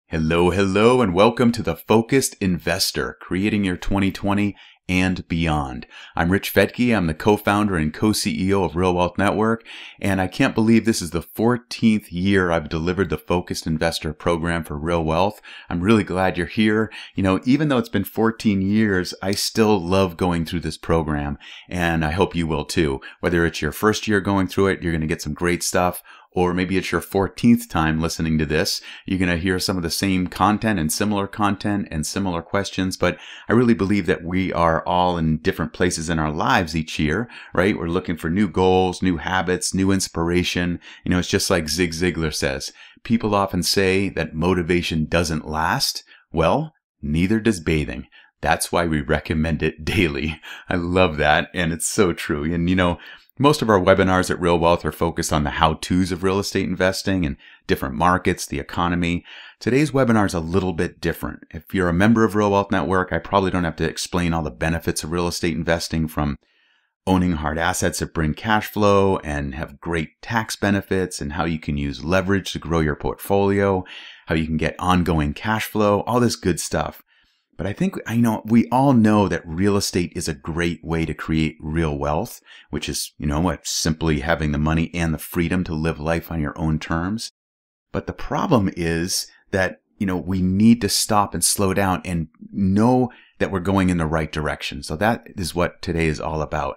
Hello, hello, and welcome to the Focused Investor, creating your 2020 and beyond. I'm Rich Fettke. I'm the co-founder and co-CEO of Real Wealth Network, and I can't believe this is the 14th year I've delivered the Focused Investor program for Real Wealth. I'm really glad you're here. You know, even though it's been 14 years, I still love going through this program, and I hope you will too. Whether it's your first year going through it, you're going to get some great stuff, or maybe it's your 14th time listening to this. You're going to hear some of the same content and similar questions, but I really believe that we are all in different places in our lives each year, right? We're looking for new goals, new habits, new inspiration. You know, it's just like Zig Ziglar says, people often say that motivation doesn't last. Well, neither does bathing. That's why we recommend it daily. I love that, and it's so true. And you know, most of our webinars at Real Wealth are focused on the how-tos of real estate investing and different markets, the economy. Today's webinar is a little bit different. If you're a member of Real Wealth Network, I probably don't have to explain all the benefits of real estate investing, from owning hard assets that bring cash flow and have great tax benefits, and how you can use leverage to grow your portfolio, how you can get ongoing cash flow, all this good stuff. But we all know that real estate is a great way to create real wealth, which is, simply having the money and the freedom to live life on your own terms. But the problem is that, we need to stop and slow down and know that we're going in the right direction. So that is what today is all about.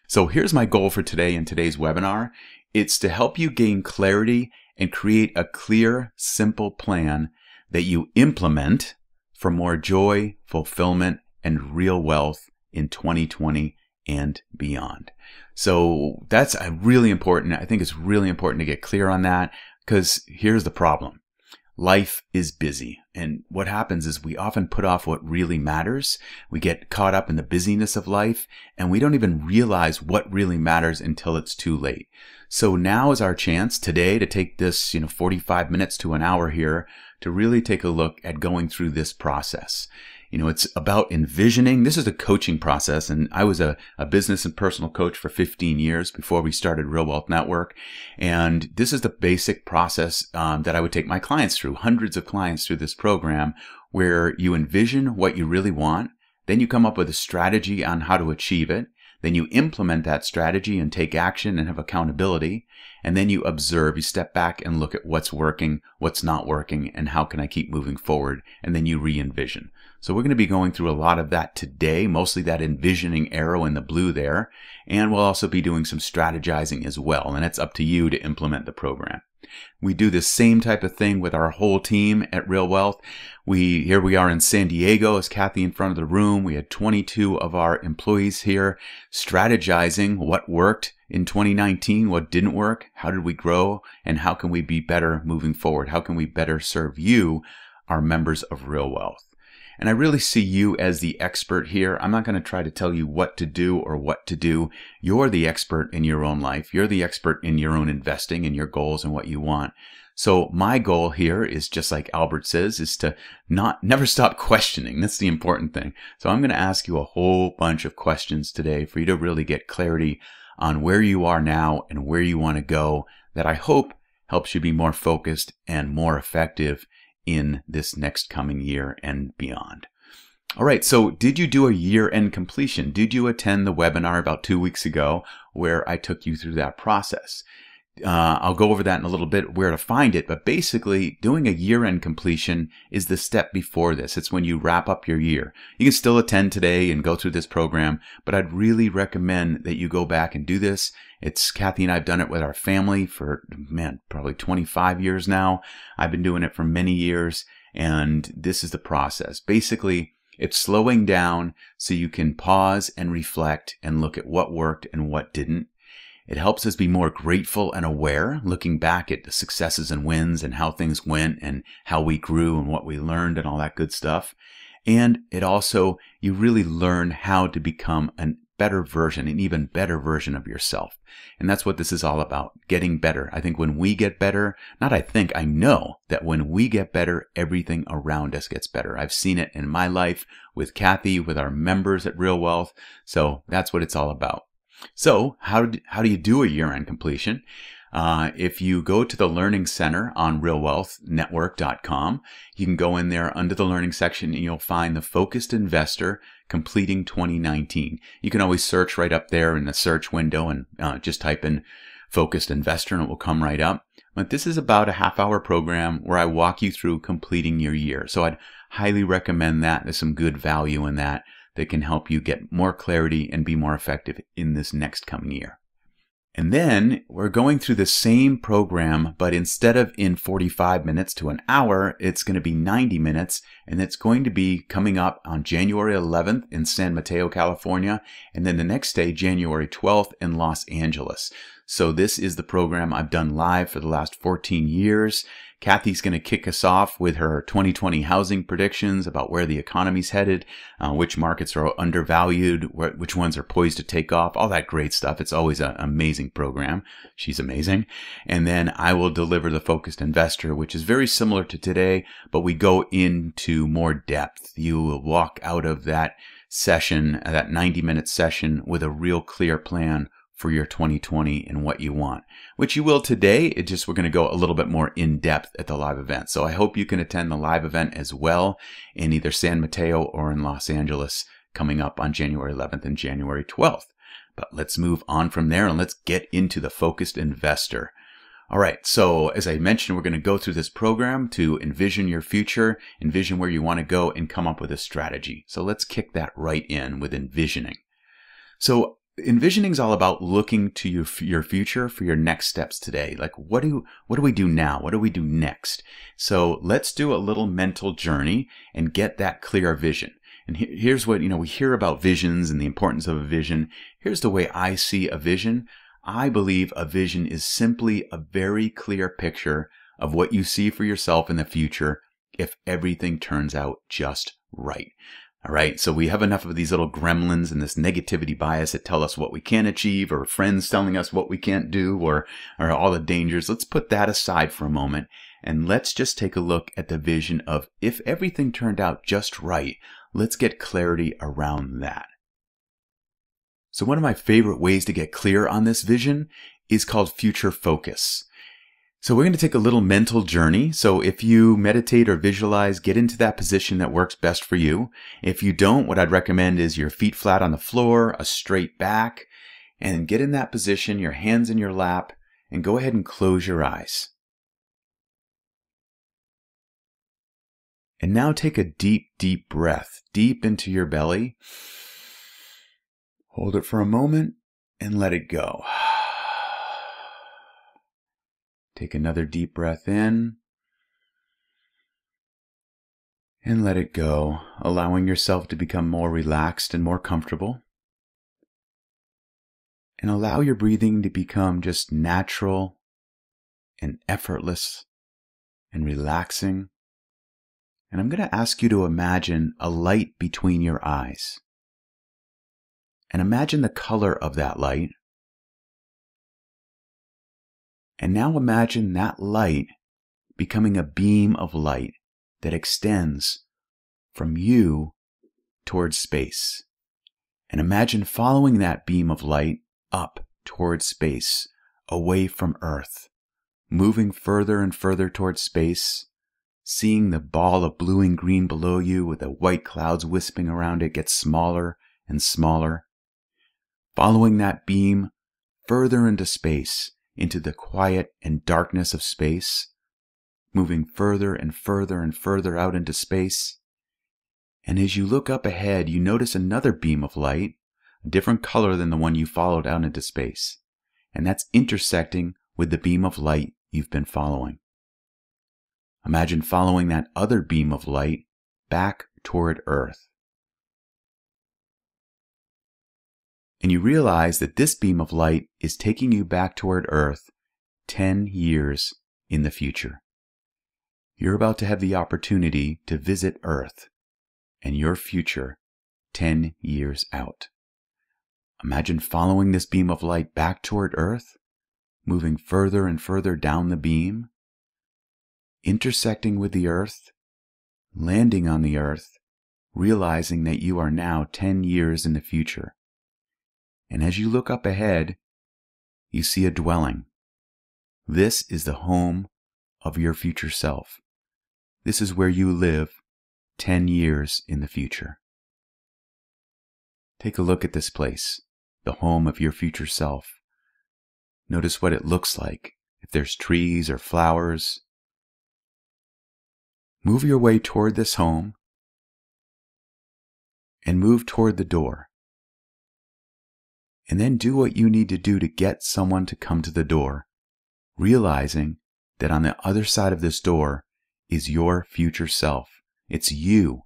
So here's my goal for today in today's webinar. It's to help you gain clarity and create a clear, simple plan that you implement for more joy, fulfillment, and real wealth in 2020 and beyond. So that's really important. I think it's really important to get clear on that, because here's the problem. Life is busy, and what happens is we often put off what really matters. We get caught up in the busyness of life, and we don't even realize what really matters until it's too late. So now is our chance today to take this, 45 minutes to an hour here to really take a look at going through this process. It's about envisioning. This is a coaching process, and I was a business and personal coach for 15 years before we started Real Wealth Network. And this is the basic process that I would take my clients through, hundreds of clients through this program, where you envision what you really want. Then you come up with a strategy on how to achieve it. Then you implement that strategy and take action and have accountability. And then you observe, you step back and look at what's working, what's not working, and how can I keep moving forward? And then you re-envision. So we're going to be going through a lot of that today, mostly that envisioning arrow in the blue there. And we'll also be doing some strategizing as well. And it's up to you to implement the program. We do the same type of thing with our whole team at Real Wealth. Here we are in San Diego, as Kathy in front of the room. We had 22 of our employees here strategizing what worked in 2019, what didn't work, how did we grow, and how can we be better moving forward? How can we better serve you, our members of Real Wealth? And I really see you as the expert here. I'm not going to try to tell you what to do or what to do. You're the expert in your own life. You're the expert in your own investing and your goals and what you want. So my goal here is, just like Albert says, is to never stop questioning. That's the important thing. So I'm going to ask you a whole bunch of questions today for you to really get clarity on where you are now and where you want to go, that I hope helps you be more focused and more effective in this next coming year and beyond. All right, so did you do a year-end completion? Did you attend the webinar about 2 weeks ago where I took you through that process? I'll go over that in a little bit, where to find it, but basically doing a year-end completion is the step before this. It's when you wrap up your year. You can still attend today and go through this program, but I'd really recommend that you go back and do this. Kathy and I have done it with our family for, probably 25 years now. I've been doing it for many years, and this is the process. Basically, it's slowing down so you can pause and reflect and look at what worked and what didn't. It helps us be more grateful and aware, looking back at the successes and wins and how things went and how we grew and what we learned and all that good stuff. And it also, you really learn how to become an even better version of yourself. And that's what this is all about, getting better. I think when we get better, I know that when we get better, everything around us gets better. I've seen it in my life with Kathy, with our members at Real Wealth. So that's what it's all about. So how do you do a year-end completion? If you go to the Learning Center on realwealthnetwork.com, you can go in there under the Learning section and you'll find the Focused Investor Completing 2019. You can always search right up there in the search window and just type in Focused Investor and it will come right up. But this is about a half-hour program where I walk you through completing your year. So I'd highly recommend that. There's some good value in that can help you get more clarity and be more effective in this next coming year. And then we're going through the same program, but instead of in 45 minutes to an hour, it's going to be 90 minutes. And it's going to be coming up on January 11th in San Mateo, California. And then the next day, January 12th in Los Angeles. So this is the program I've done live for the last 14 years. Kathy's going to kick us off with her 2020 housing predictions about where the economy's headed, which markets are undervalued, which ones are poised to take off, all that great stuff. It's always an amazing program. She's amazing. And then I will deliver the Focused Investor, which is very similar to today, but we go into more depth. You will walk out of that session, that 90-minute session, with a real clear plan for your 2020 and what you want, which you will today. We're going to go a little bit more in depth at the live event. So I hope you can attend the live event as well in either San Mateo or in Los Angeles coming up on January 11th and January 12th. But let's move on from there and let's get into the Focused Investor. All right. So as I mentioned, we're going to go through this program to envision your future, envision where you want to go and come up with a strategy. So let's kick that right in with envisioning. So envisioning is all about looking to your future for your next steps today. Like, what do we do now? What do we do next? So let's do a little mental journey and get that clear vision. And here's what, we hear about visions and the importance of a vision. Here's the way I see a vision. I believe a vision is simply a very clear picture of what you see for yourself in the future if everything turns out just right. All right, so we have enough of these little gremlins and this negativity bias that tell us what we can't achieve, or friends telling us what we can't do, or all the dangers. Let's put that aside for a moment, and let's just take a look at the vision of if everything turned out just right. Let's get clarity around that. So one of my favorite ways to get clear on this vision is called future focus. So we're going to take a little mental journey. So if you meditate or visualize, get into that position that works best for you. If you don't, what I'd recommend is your feet flat on the floor, a straight back, and get in that position, your hands in your lap, and go ahead and close your eyes. And now take a deep, deep breath, deep into your belly. Hold it for a moment and let it go. Take another deep breath in and let it go, allowing yourself to become more relaxed and more comfortable. And allow your breathing to become just natural and effortless and relaxing. And I'm going to ask you to imagine a light between your eyes. And imagine the color of that light. And now imagine that light becoming a beam of light that extends from you towards space. And imagine following that beam of light up towards space, away from Earth, moving further and further towards space, seeing the ball of blue and green below you with the white clouds wisping around it get smaller and smaller. Following that beam further into space, into the quiet and darkness of space, moving further and further and further out into space. And as you look up ahead, you notice another beam of light, a different color than the one you followed out into space. And that's intersecting with the beam of light you've been following. Imagine following that other beam of light back toward Earth. And you realize that this beam of light is taking you back toward Earth 10 years in the future. You're about to have the opportunity to visit Earth and your future 10 years out. Imagine following this beam of light back toward Earth, moving further and further down the beam, intersecting with the Earth, landing on the Earth, realizing that you are now 10 years in the future. And as you look up ahead, you see a dwelling. This is the home of your future self. This is where you live 10 years in the future. Take a look at this place, the home of your future self. Notice what it looks like, if there's trees or flowers. Move your way toward this home and move toward the door. And then do what you need to do to get someone to come to the door, realizing that on the other side of this door is your future self. It's you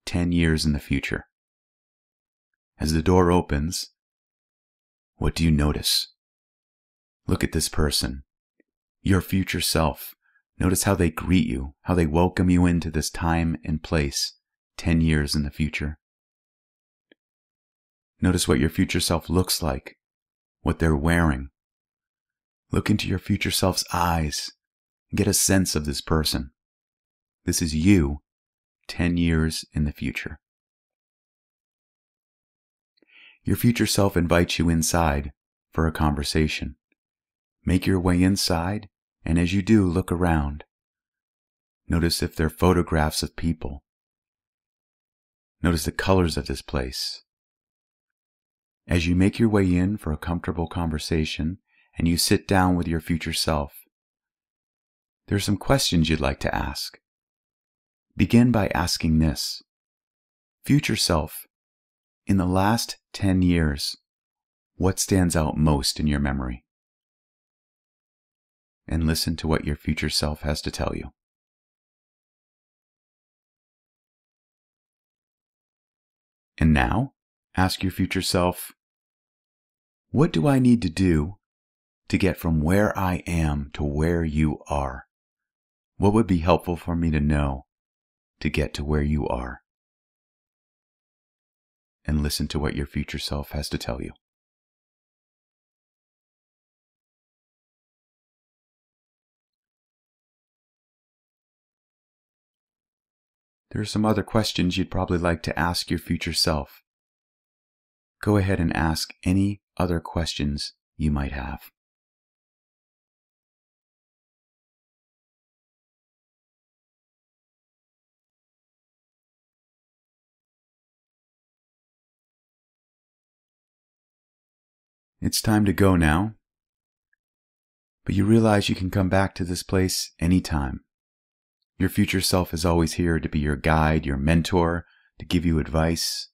10 years in the future. As the door opens, what do you notice? Look at this person, your future self. Notice how they greet you, how they welcome you into this time and place 10 years in the future. Notice what your future self looks like, what they're wearing. Look into your future self's eyes and get a sense of this person. This is you 10 years in the future. Your future self invites you inside for a conversation. Make your way inside, and as you do, look around. Notice if there are photographs of people. Notice the colors of this place. As you make your way in for a comfortable conversation, and you sit down with your future self, there are some questions you'd like to ask. Begin by asking this. Future self, in the last 10 years, what stands out most in your memory? And listen to what your future self has to tell you. And now, ask your future self, what do I need to do to get from where I am to where you are? What would be helpful for me to know to get to where you are? And listen to what your future self has to tell you. There are some other questions you'd probably like to ask your future self. Go ahead and ask any other questions you might have. It's time to go now, but you realize you can come back to this place anytime. Your future self is always here to be your guide, your mentor, to give you advice.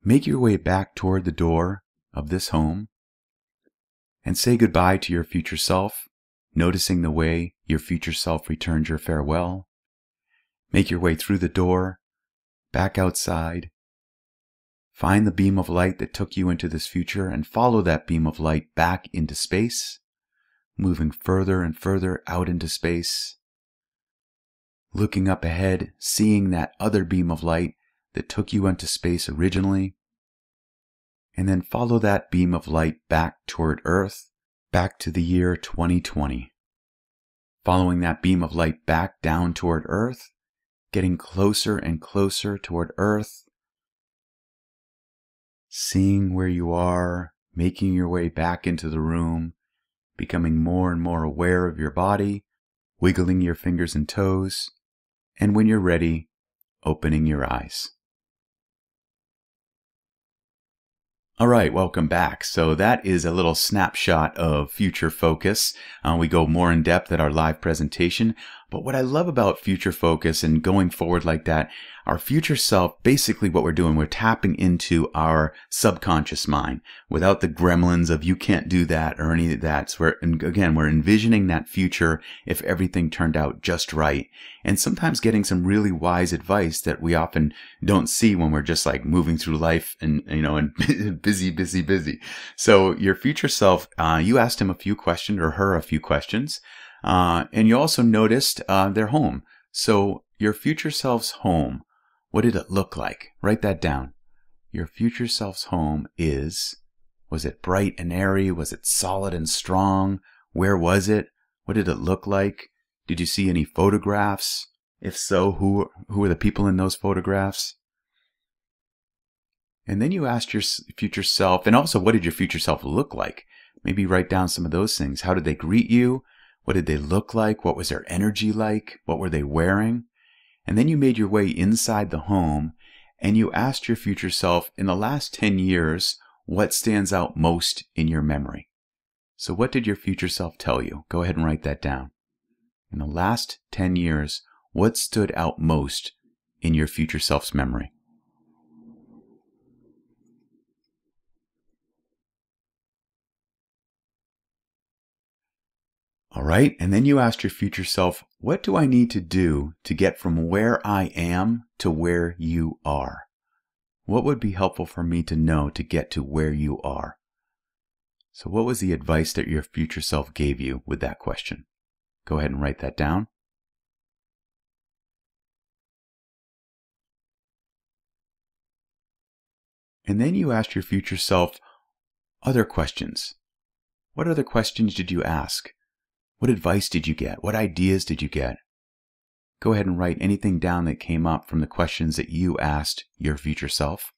Make your way back toward the door of this home and say goodbye to your future self, noticing the way your future self returned your farewell. Make your way through the door, back outside. Find the beam of light that took you into this future and follow that beam of light back into space, moving further and further out into space. Looking up ahead, seeing that other beam of light that took you into space originally, and then follow that beam of light back toward Earth, back to the year 2020. Following that beam of light back down toward Earth, getting closer and closer toward Earth, seeing where you are, making your way back into the room, becoming more and more aware of your body, wiggling your fingers and toes, and when you're ready, opening your eyes. All right, welcome back. So that is a little snapshot of Future Focus. We go more in depth at our live presentation. But what I love about Future Focus and going forward like that, our future self, basically what we're doing, we're tapping into our subconscious mind without the gremlins of you can't do that or any of that. So we're envisioning that future if everything turned out just right. And sometimes getting some really wise advice that we often don't see when we're just like moving through life and, and busy. So your future self, you asked him a few questions or her a few questions. And you also noticed their home. So your future self's home, what did it look like? Write that down. Your future self's home was it bright and airy? Was it solid and strong? Where was it? What did it look like? Did you see any photographs? If so, who were the people in those photographs? And then you asked your future self, and also what did your future self look like? Maybe write down some of those things. How did they greet you? What did they look like? What was their energy like? What were they wearing? And then you made your way inside the home and you asked your future self, in the last 10 years, what stands out most in your memory? So what did your future self tell you? Go ahead and write that down. In the last 10 years, what stood out most in your future self's memory? All right, and then you asked your future self, what do I need to do to get from where I am to where you are? What would be helpful for me to know to get to where you are? So what was the advice that your future self gave you with that question? Go ahead and write that down. And then you asked your future self other questions. What other questions did you ask? What advice did you get? What ideas did you get? Go ahead and write anything down that came up from the questions that you asked your future self.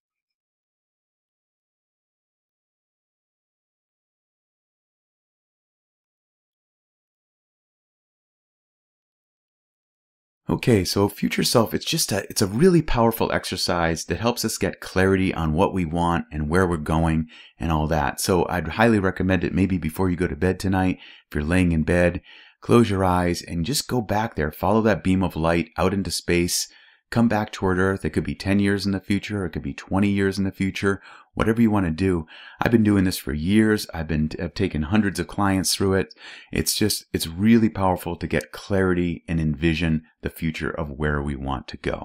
Okay, so future self, it's a really powerful exercise that helps us get clarity on what we want and where we're going and all that. So I'd highly recommend it maybe before you go to bed tonight. If you're laying in bed, close your eyes and just go back there. Follow that beam of light out into space. Come back toward Earth. It could be 10 years in the future. Or it could be 20 years in the future. Whatever you want to do. I've been doing this for years. I've taken hundreds of clients through it. It's really powerful to get clarity and envision the future of where we want to go.